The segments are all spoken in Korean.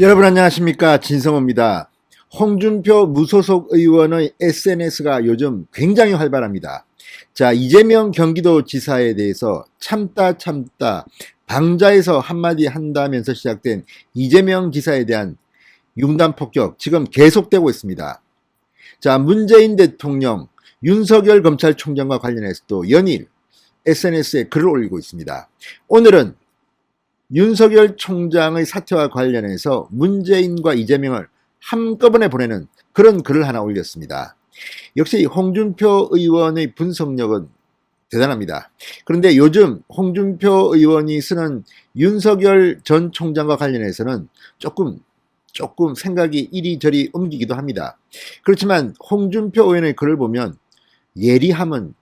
여러분 안녕하십니까, 진성호입니다. 홍준표 무소속 의원의 SNS가 요즘 굉장히 활발합니다. 자, 이재명 경기도지사에 대해서 참다 방자에서 한마디 한다면서 시작된 이재명 지사에 대한 융단 폭격 지금 계속되고 있습니다. 자, 문재인 대통령, 윤석열 검찰총장과 관련해서도 연일 SNS에 글을 올리고 있습니다. 오늘은 윤석열 총장의 사퇴와 관련해서 문재인과 이재명을 한꺼번에 보내는 그런 글을 하나 올렸습니다. 역시 홍준표 의원의 분석력은 대단합니다. 그런데 요즘 홍준표 의원이 쓰는 윤석열 전 총장과 관련해서는 조금 생각이 이리저리 옮기기도 합니다. 그렇지만 홍준표 의원의 글을 보면 예리함은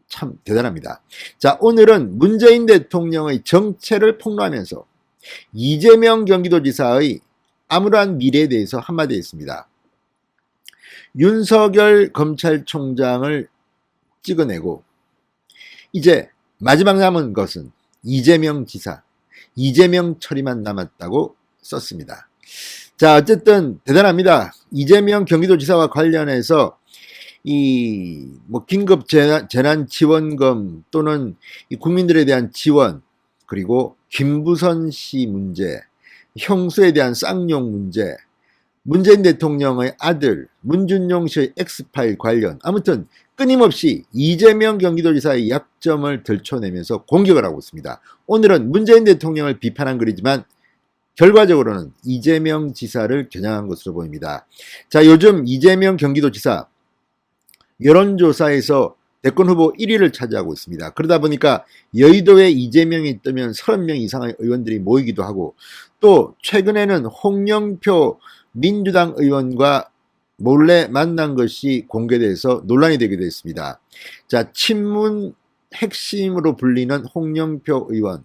참 대단합니다. 자, 오늘은 문재인 대통령의 정체를 폭로하면서 이재명 경기도지사의 암울한 미래에 대해서 한마디 했습니다. 윤석열 검찰총장을 찍어내고 이제 마지막 남은 것은 이재명 지사, 이재명 처리만 남았다고 썼습니다. 자, 어쨌든 대단합니다. 이재명 경기도지사와 관련해서 긴급 재난 지원금 또는 국민들에 대한 지원, 그리고 김부선 씨 문제, 형수에 대한 쌍용 문제, 문재인 대통령의 아들 문준용 씨의 엑스파일 관련, 아무튼 끊임없이 이재명 경기도지사의 약점을 들춰내면서 공격을 하고 있습니다. 오늘은 문재인 대통령을 비판한 글이지만 결과적으로는 이재명 지사를 겨냥한 것으로 보입니다. 자, 요즘 이재명 경기도지사 여론조사에서 대권 후보 1위를 차지하고 있습니다. 그러다 보니까 여의도에 이재명이 뜨면 30명 이상의 의원들이 모이기도 하고, 또 최근에는 홍영표 민주당 의원과 몰래 만난 것이 공개돼서 논란이 되기도 했습니다. 자, 친문 핵심으로 불리는 홍영표 의원,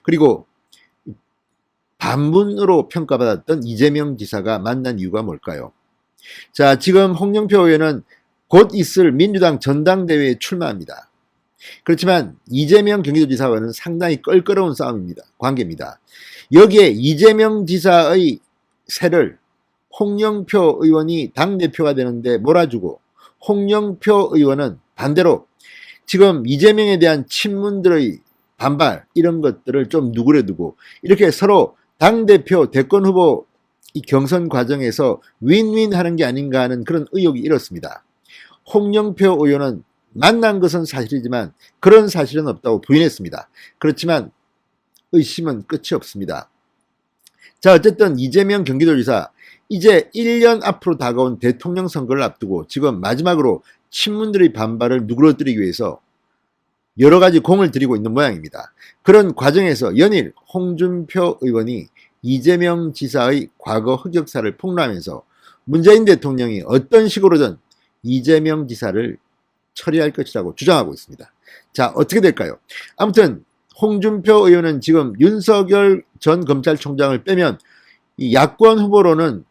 그리고 반문으로 평가받았던 이재명 지사가 만난 이유가 뭘까요? 자, 지금 홍영표 의원은 곧 있을 민주당 전당대회에 출마합니다. 그렇지만 이재명 경기도지사와는 상당히 껄끄러운 관계입니다. 여기에 이재명 지사의 세를 홍영표 의원이 당대표가 되는데 몰아주고, 홍영표 의원은 반대로 지금 이재명에 대한 친문들의 반발, 이런 것들을 좀 누그러두고 이렇게 서로 당대표 대권 후보 이 경선 과정에서 윈윈 하는 게 아닌가 하는 그런 의혹이 일었습니다. 홍영표 의원은 만난 것은 사실이지만 그런 사실은 없다고 부인했습니다. 그렇지만 의심은 끝이 없습니다. 자, 어쨌든 이재명 경기도지사, 이제 1년 앞으로 다가온 대통령 선거를 앞두고 지금 마지막으로 친문들의 반발을 누그러뜨리기 위해서 여러 가지 공을 들이고 있는 모양입니다. 그런 과정에서 연일 홍준표 의원이 이재명 지사의 과거 흑역사를 폭로하면서 문재인 대통령이 어떤 식으로든 이재명 지사를 처리할 것이라고 주장하고 있습니다. 자, 어떻게 될까요? 아무튼 홍준표 의원은 지금 윤석열 전 검찰총장을 빼면 이 야권 후보로는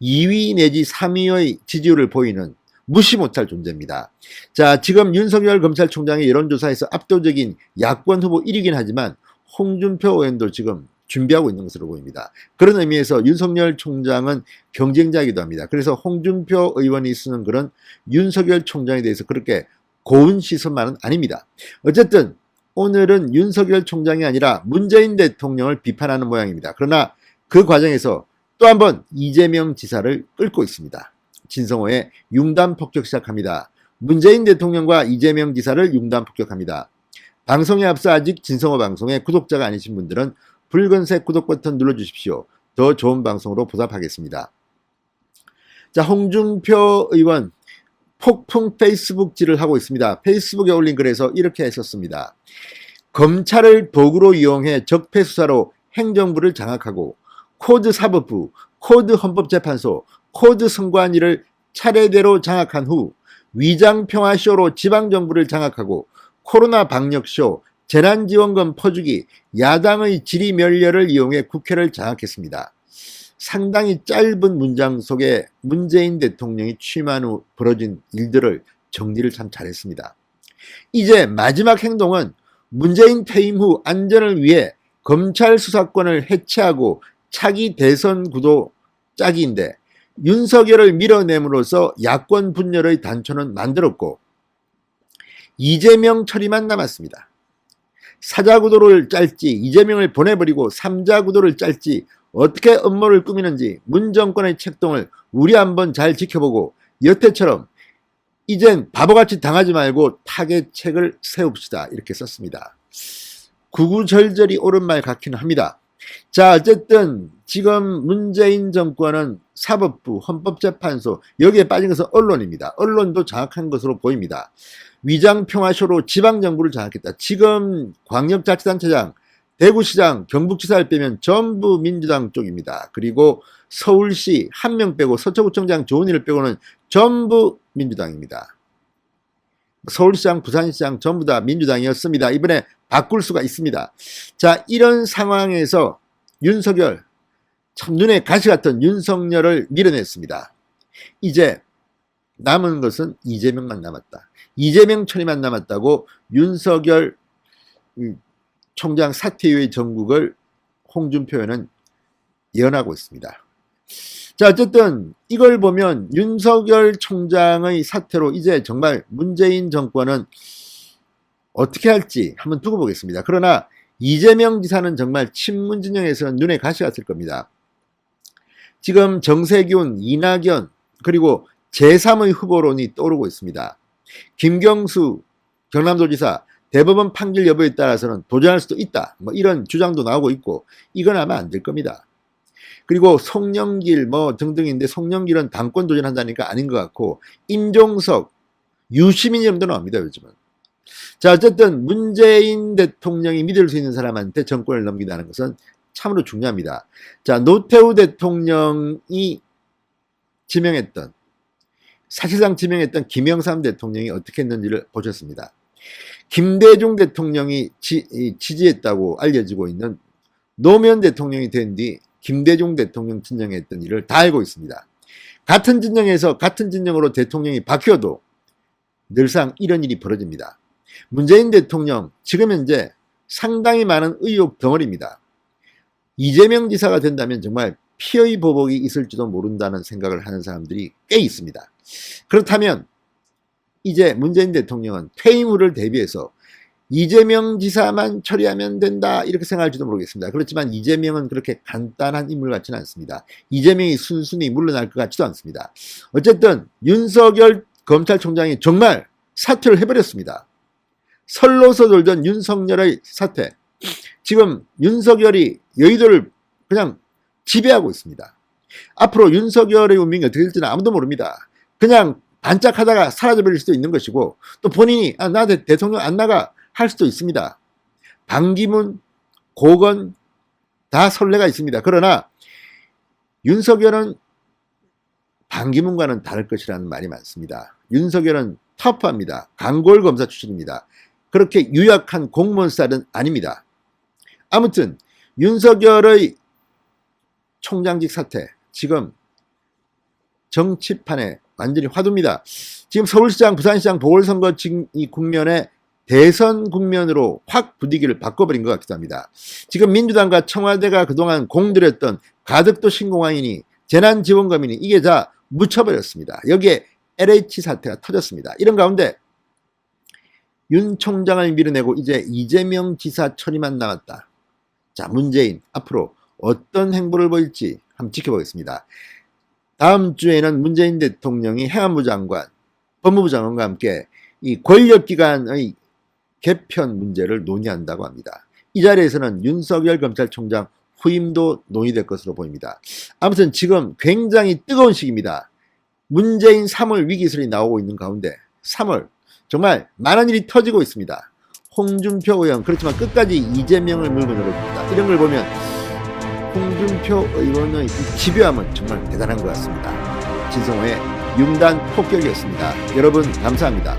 2위 내지 3위의 지지율을 보이는 무시 못할 존재입니다. 자, 지금 윤석열 검찰총장의 여론조사에서 압도적인 야권 후보 1위긴 하지만 홍준표 의원도 지금 준비하고 있는 것으로 보입니다. 그런 의미에서 윤석열 총장은 경쟁자이기도 합니다. 그래서 홍준표 의원이 쓰는 그런 윤석열 총장에 대해서 그렇게 고운 시선만은 아닙니다. 어쨌든 오늘은 윤석열 총장이 아니라 문재인 대통령을 비판하는 모양입니다. 그러나 그 과정에서 또 한 번 이재명 지사를 끌고 있습니다. 진성호의 융단 폭격 시작합니다. 문재인 대통령과 이재명 지사를 융단 폭격합니다. 방송에 앞서 아직 진성호 방송의 구독자가 아니신 분들은 붉은색 구독 버튼 눌러주십시오. 더 좋은 방송으로 보답하겠습니다. 자, 홍준표 의원 폭풍 페이스북질을 하고 있습니다. 페이스북에 올린 글에서 이렇게 했었습니다. 검찰을 도구로 이용해 적폐수사로 행정부를 장악하고 코드 사법부, 코드 헌법재판소, 코드 선관위를 차례대로 장악한 후 위장평화쇼로 지방정부를 장악하고 코로나 방역쇼, 재난지원금 퍼주기, 야당의 지리멸렬을 이용해 국회를 장악했습니다. 상당히 짧은 문장 속에 문재인 대통령이 취임한 후 벌어진 일들을 정리를 참 잘했습니다. 이제 마지막 행동은 문재인 퇴임 후 안전을 위해 검찰 수사권을 해체하고 차기 대선 구도 짜기인데 윤석열을 밀어냄으로써 야권 분열의 단초는 만들었고 이재명 처리만 남았습니다. 사자구도를 짤지 이재명을 보내버리고 삼자구도를 짤지 어떻게 음모를 꾸미는지 문 정권의 책동을 우리 한번 잘 지켜보고 여태처럼 이젠 바보같이 당하지 말고 타개책을 세웁시다 이렇게 썼습니다. 구구절절이 옳은 말 같기는 합니다. 자, 어쨌든 지금 문재인 정권은 사법부, 헌법재판소 여기에 빠진 것은 언론입니다. 언론도 장악한 것으로 보입니다. 위장평화쇼로 지방정부를 장악했다. 지금 광역자치단체장, 대구시장, 경북지사를 빼면 전부 민주당 쪽입니다. 그리고 서울시 한 명 빼고 서초구청장 조은희를 빼고는 전부 민주당입니다. 서울시장, 부산시장 전부 다 민주당이었습니다. 이번에 바꿀 수가 있습니다. 자, 이런 상황에서 윤석열, 참 눈에 가시 같은 윤석열을 밀어냈습니다. 이제 남은 것은 이재명만 남았다. 이재명 처리만 남았다고 윤석열 총장 사퇴 이후의 전국을 홍준표 의원은 예언하고 있습니다. 자, 어쨌든 이걸 보면 윤석열 총장의 사퇴로 이제 정말 문재인 정권은 어떻게 할지 한번 두고 보겠습니다. 그러나 이재명 지사는 정말 친문 진영에서는 눈에 가시 갔을 겁니다. 지금 정세균, 이낙연 그리고 제3의 후보론이 떠오르고 있습니다. 김경수 경남도지사 대법원 판결 여부에 따라서는 도전할 수도 있다. 뭐 이런 주장도 나오고 있고 이건 아마 안 될 겁니다. 그리고 송영길 뭐 등등인데 송영길은 당권 도전한다니까 아닌 것 같고 임종석, 유시민 이름도 나옵니다. 요즘은. 자, 어쨌든 문재인 대통령이 믿을 수 있는 사람한테 정권을 넘긴다는 것은 참으로 중요합니다. 자, 노태우 대통령이 지명했던 사실상 지명했던 김영삼 대통령이 어떻게 했는지를 보셨습니다. 김대중 대통령이 지지했다고 알려지고 있는 노무현 대통령이 된 뒤 김대중 대통령 진영했던 일을 다 알고 있습니다. 같은 진영에서 같은 진영으로 대통령이 바뀌어도 늘상 이런 일이 벌어집니다. 문재인 대통령 지금 현재 상당히 많은 의혹 덩어리입니다. 이재명 지사가 된다면 정말 피의 보복이 있을지도 모른다는 생각을 하는 사람들이 꽤 있습니다. 그렇다면 이제 문재인 대통령은 퇴임 후를 대비해서 이재명 지사만 처리하면 된다 이렇게 생각할지도 모르겠습니다. 그렇지만 이재명은 그렇게 간단한 인물 같지는 않습니다. 이재명이 순순히 물러날 것 같지도 않습니다. 어쨌든 윤석열 검찰총장이 정말 사퇴를 해버렸습니다. 설로서 돌던 윤석열의 사퇴. 지금 윤석열이 여의도를 그냥 지배하고 있습니다. 앞으로 윤석열의 운명이 어떻게 될지는 아무도 모릅니다. 그냥 반짝하다가 사라져버릴 수도 있는 것이고 또 본인이 나 대통령 안 나가 할 수도 있습니다. 반기문, 고건 다 선례가 있습니다. 그러나 윤석열은 반기문과는 다를 것이라는 말이 많습니다. 윤석열은 터프합니다. 강골 검사 출신입니다. 그렇게 유약한 공무원 스타일은 아닙니다. 아무튼 윤석열의 총장직 사퇴 지금 정치판에 완전히 화두입니다. 지금 서울시장, 부산시장 보궐선거 이 국면에 대선 국면으로 확 분위기를 바꿔버린 것 같기도 합니다. 지금 민주당과 청와대가 그동안 공들였던 가덕도 신공항이니 재난지원금이니 이게 다 묻혀버렸습니다. 여기에 LH 사태가 터졌습니다. 이런 가운데 윤 총장을 밀어내고 이제 이재명 지사 처리만 남았다. 자, 문재인 앞으로 어떤 행보를 보일지 한번 지켜보겠습니다. 다음 주에는 문재인 대통령이 행안부 장관, 법무부 장관과 함께 이 권력기관의 개편 문제를 논의한다고 합니다. 이 자리에서는 윤석열 검찰총장 후임도 논의될 것으로 보입니다. 아무튼 지금 굉장히 뜨거운 시기입니다. 문재인 3월 위기설이 나오고 있는 가운데 3월 정말 많은 일이 터지고 있습니다. 홍준표 의원 그렇지만 끝까지 이재명을 물고 늘어집니다. 이런 걸 보면 홍준표 의원의 집요함은 정말 대단한 것 같습니다. 진성호의 융단 폭격이었습니다. 여러분 감사합니다.